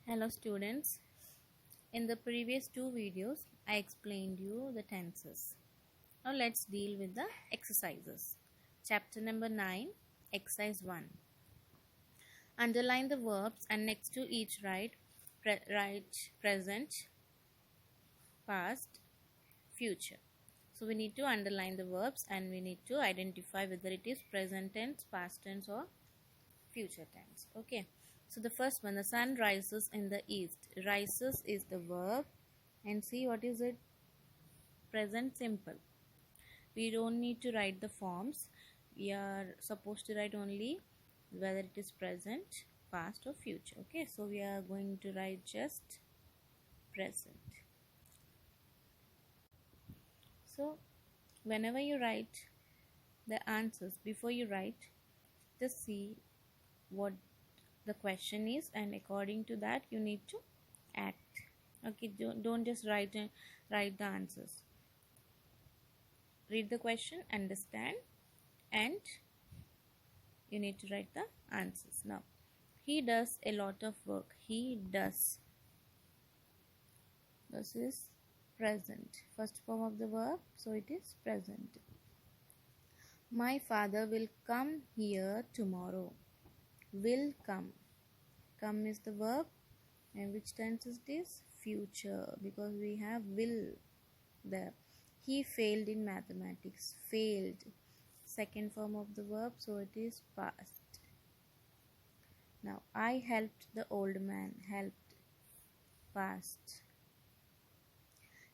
Hello students, in the previous two videos I explained you the tenses. Now let's deal with the exercises. Chapter number 9, exercise 1. Underline the verbs and next to each write present, past, future. So we need to underline the verbs and we need to identify whether it is present tense, past tense or future tense. Okay. So the first one, the sun rises in the east. Rises is the verb and see what is it? Present simple. We don't need to write the forms. We are supposed to write only whether it is present, past or future. Okay, so we are going to write just present. So whenever you write the answers, before you write, just see what the question is and according to that you need to act. Okay, don't just write the answers. Read the question, understand, and you need to write the answers. Now he does a lot of work. He does. This is present, first form of the verb, so it is present. My father will come here tomorrow. Will come. Come is the verb and which tense is this? Future, because we have will there. He failed in mathematics. Failed, second form of the verb, so it is past. Now I helped the old man. Helped, past.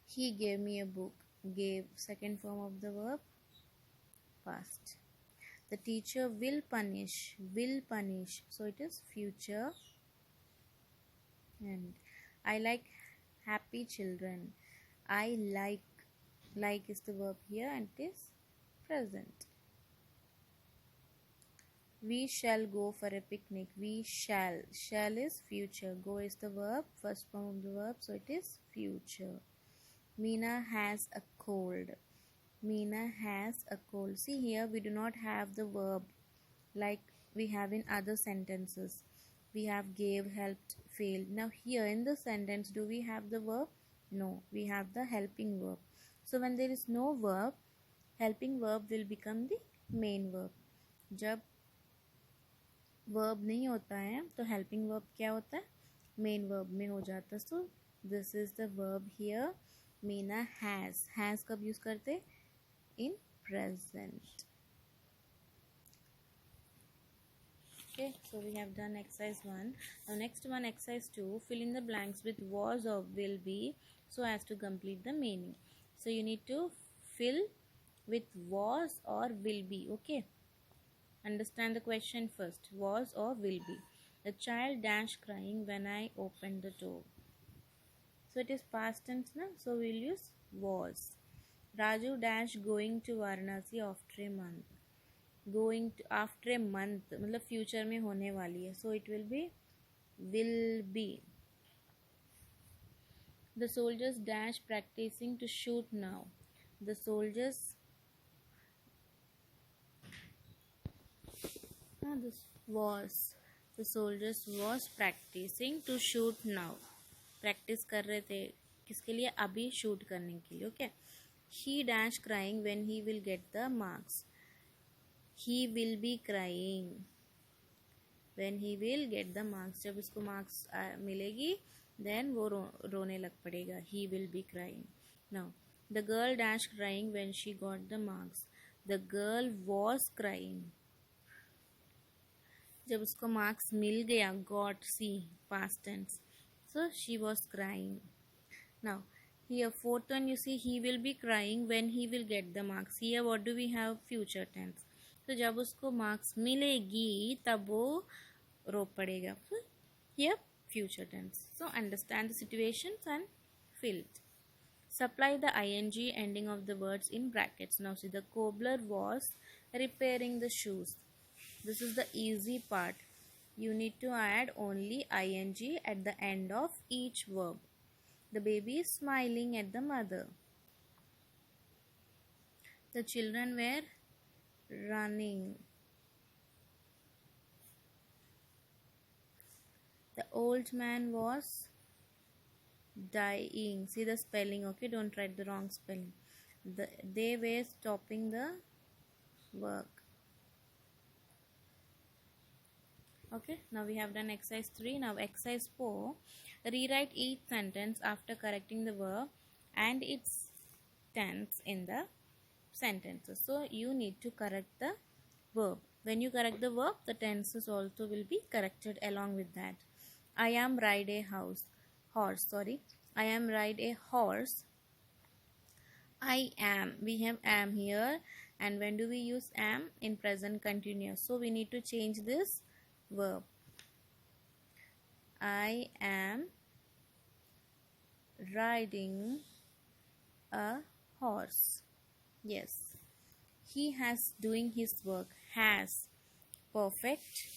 He gave me a book. Gave, second form of the verb, past. The teacher will punish. Will punish, so it is future. And I like happy children. I like is the verb here and it is present. We shall go for a picnic. We shall is future. Go is the verb, first form of the verb, so it is future. Meena has a cold. Meena has a cold. See here we do not have the verb like we have in other sentences. We have gave, helped, failed. Now here in the sentence do we have the verb? No, we have the helping verb. So when there is no verb, helping verb will become the main verb. जब verb नहीं होता है तो helping verb क्या होता है? Main verb में हो जाता है. So this is the verb here. Meena has. Has कब use करते? In present. Okay, so we have done exercise 1. Now next one, exercise 2. Fill in the blanks with was or will be so as to complete the meaning. So you need to fill with was or will be. Okay, understand the question first. Was or will be. The child dash crying when I opened the door. So it is past tense na? So we'll use was. Raju dash going to Varanasi after a month. Going to after a month मतलब future में होने वाली है, so it will be. The soldiers dash practicing to shoot now. The soldiers the soldiers was practicing to shoot now. Practice कर रहे थे किसके लिए? अभी शूट करने के लिए. Okay. He dash crying when he will get the marks. He will be crying when he will get the marks. जब उसको marks मिलेगी then वो रोने लग पड़ेगा. He will be crying. Now the girl dash crying when she got the marks. The girl was crying. जब उसको marks मिल गया, got, see, past tense, so she was crying. Now here fourth one, you see he will be crying when he will get the marks. Here what do we have? Future tense. तो जब उसको marks मिलेगी तब वो रो पड़ेगा. Here future tense. So understand the situations and fill it. Supply the ing ending of the words in brackets. Now see, the cobbler was repairing the shoes. This is the easy part. You need to add only ing at the end of each verb. The baby is smiling at the mother. The children were running. The old man was dying. See the spelling, okay? Don't write the wrong spelling. They were stopping the work. Okay, now we have done exercise 3. Now exercise 4. Rewrite each sentence after correcting the verb and its tense in the sentences. So you need to correct the verb. When you correct the verb, the tenses also will be corrected along with that. I am ride a horse. I am ride a horse. I am. We have am here. And when do we use am? In present continuous. So we need to change this verb. I am riding a horse. Yes. He has doing his work. Has. Perfect.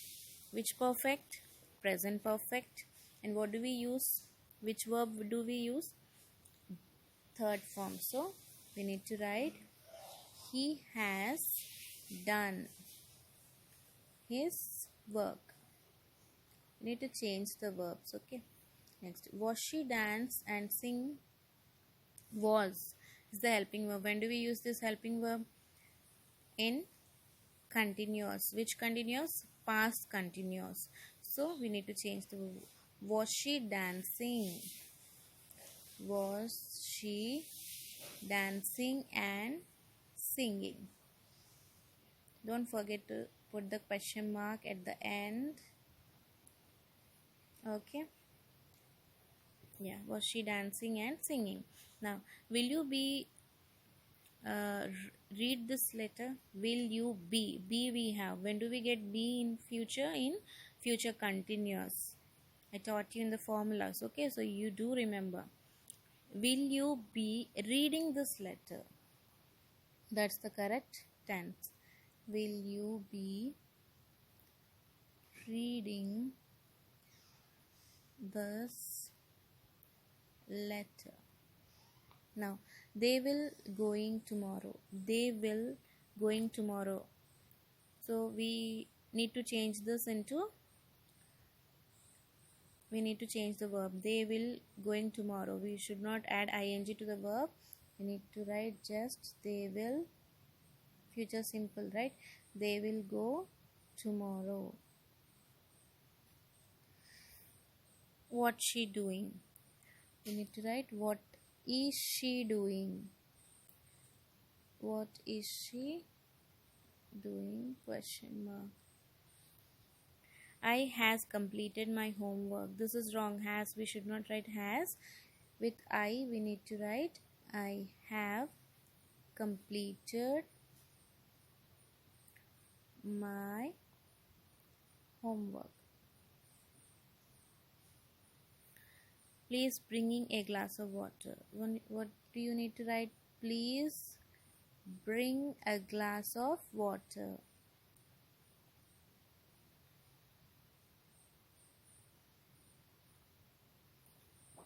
Which perfect? Present perfect. And what do we use? Which verb do we use? Third form. So we need to write he has done his work. We need to change the verbs. Okay. Next. Was she dance and sing? Was is the helping verb. When do we use this helping verb? In continuous. Which continuous? Past continuous. So we need to change the verb. Was she dancing? Was she dancing and singing? Don't forget to put the question mark at the end. Okay. Yeah, was she dancing and singing? Now, will you be read this letter? Will you be? Be we have. When do we get be in future? In future continuous. I taught you in the formulas. Okay, so you do remember. Will you be reading this letter? That's the correct tense. Will you be reading this letter? Now, they will going tomorrow. They will going tomorrow. So we need to change this into, we need to change the verb. They will going tomorrow. We should not add ing to the verb. We need to write just they will, future simple, right? They will go tomorrow. What's she doing? We need to write what is she doing? What is she doing? Question mark. I has completed my homework. This is wrong. Has, we should not write has. With I, we need to write I have completed my homework. Please bringing a glass of water. What do you need to write? Please bring a glass of water.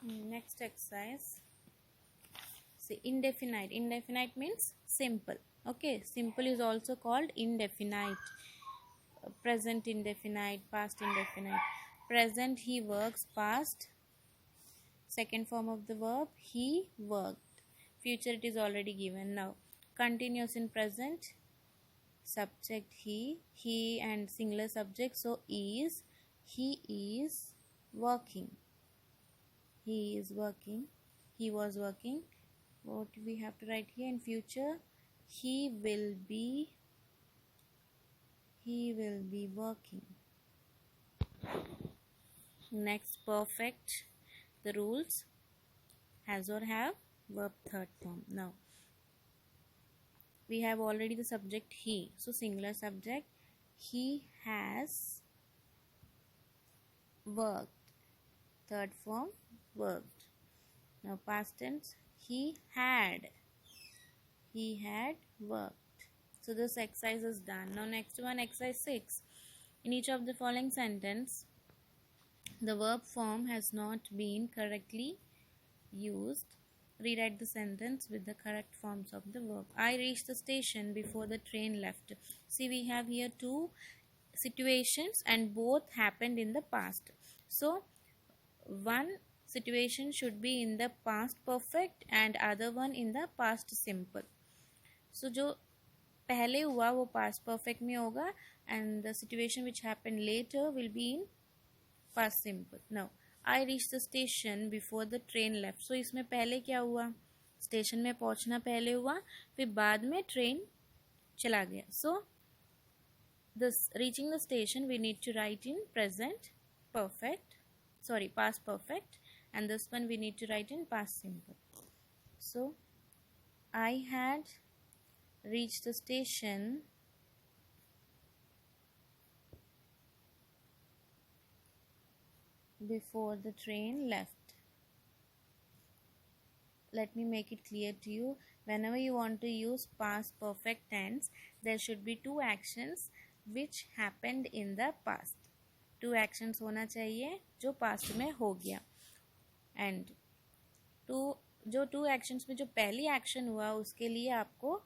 Next exercise. See, indefinite. Indefinite means simple. Okay, simple is also called indefinite. Present indefinite, past indefinite. Present, he works. Past, second form of the verb, he worked. Future, it is already given. Now, continuous in present, subject he and singular subject, so is, he is working. He is working. He was working. What we have to write here in future? He will be working. Next, perfect. The rules: has or have, verb third form. Now we have already the subject he, so singular subject, he has worked. Third form, worked. Now past tense, he had worked. So this exercise is done. Now next one, exercise 6. In each of the following sentence, the verb form has not been correctly used. Rewrite the sentence with the correct forms of the verb. I reached the station before the train left. See, we have here two situations and both happened in the past. So one situation should be in the past perfect and other one in the past simple. So जो पहले हुआ वो past perfect में होगा and the situation which happened later will be in past simple. Now I reached the station before the train left. So इसमें पहले क्या हुआ, स्टेशन में पहुंचना पहले हुआ, फिर बाद में ट्रेन चला गया. So this reaching the station we need to write in present perfect, sorry, past perfect, and this one we need to write in past simple. So I had reached the station before the train left. Let me make it clear to you. Whenever you want to use past perfect tense, there should be two actions which happened in the past. Two actions होना चाहिए जो past में हो गया. And जो two actions में जो पहली action हुआ उसके लिए आपको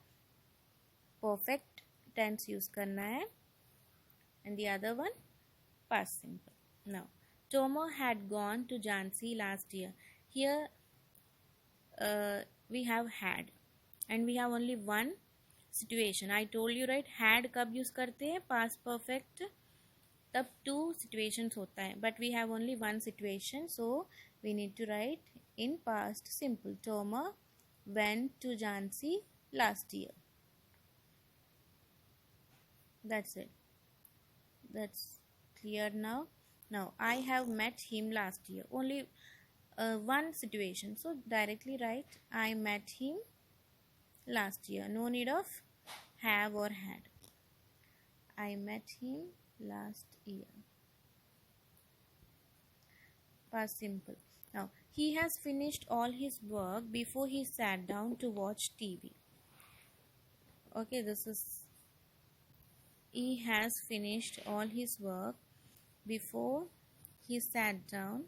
perfect tense use करना है. And the other one past simple. Now Tomo had gone to Jhansi last year. Here we have had and we have only one situation. I told you, right, had कब use करते हैं, past perfect तब two situations होता है, but we have only one situation, so we need to write in past simple. Toma went to Jhansi last year. That's it. That's clear now. Now I have met him last year. Only one situation, so directly write I met him last year. No need of have or had. I met him last year. Past simple. Now he has finished all his work before he sat down to watch TV. Okay, this is he has finished all his work before he sat down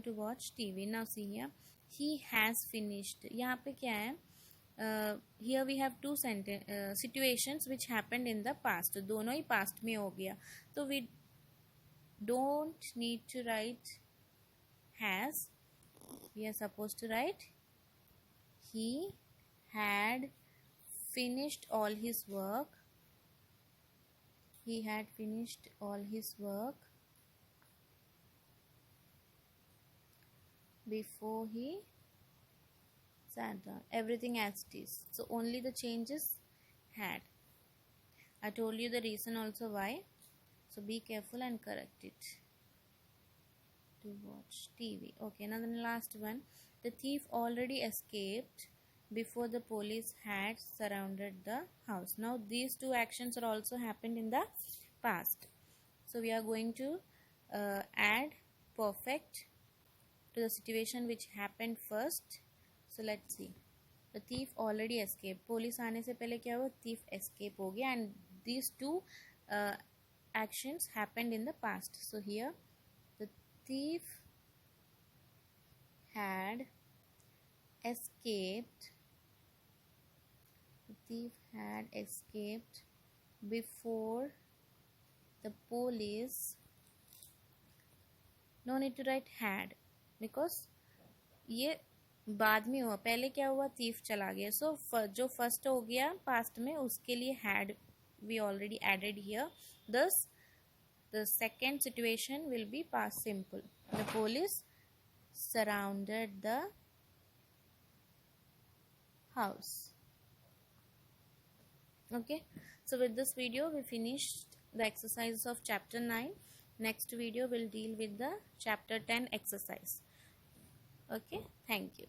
to watch TV. Now see here, he has finished. यहाँ पे क्या है? Here we have two situations which happened in the past. दोनों ही past में हो गया. So we don't need to write has. We are supposed to write he had finished all his work. He had finished all his work before he sat down. Everything as it is. So only the changes had. I told you the reason also why. So be careful and correct it. To watch TV. Okay, now the last one. The thief already escaped before the police had surrounded the house. Now these two actions are also happened in the past. So we are going to add perfect to the situation which happened first. So let's see. The thief already escaped. Police आने से पहले क्या हुआ? Thief escape हो गया, and these two actions happened in the past. So here the thief had escaped. The thief had escaped before the police. No need to write had because ये बाद में हुआ. पहले क्या हुआ? thief चला गया. So जो first हो गया past में उसके लिए had we already added here. Thus the second situation will be past simple. The police surrounded the house. Okay, so with this video we finished the exercises of chapter 9. Next video will deal with the chapter 10 exercise. Okay, thank you.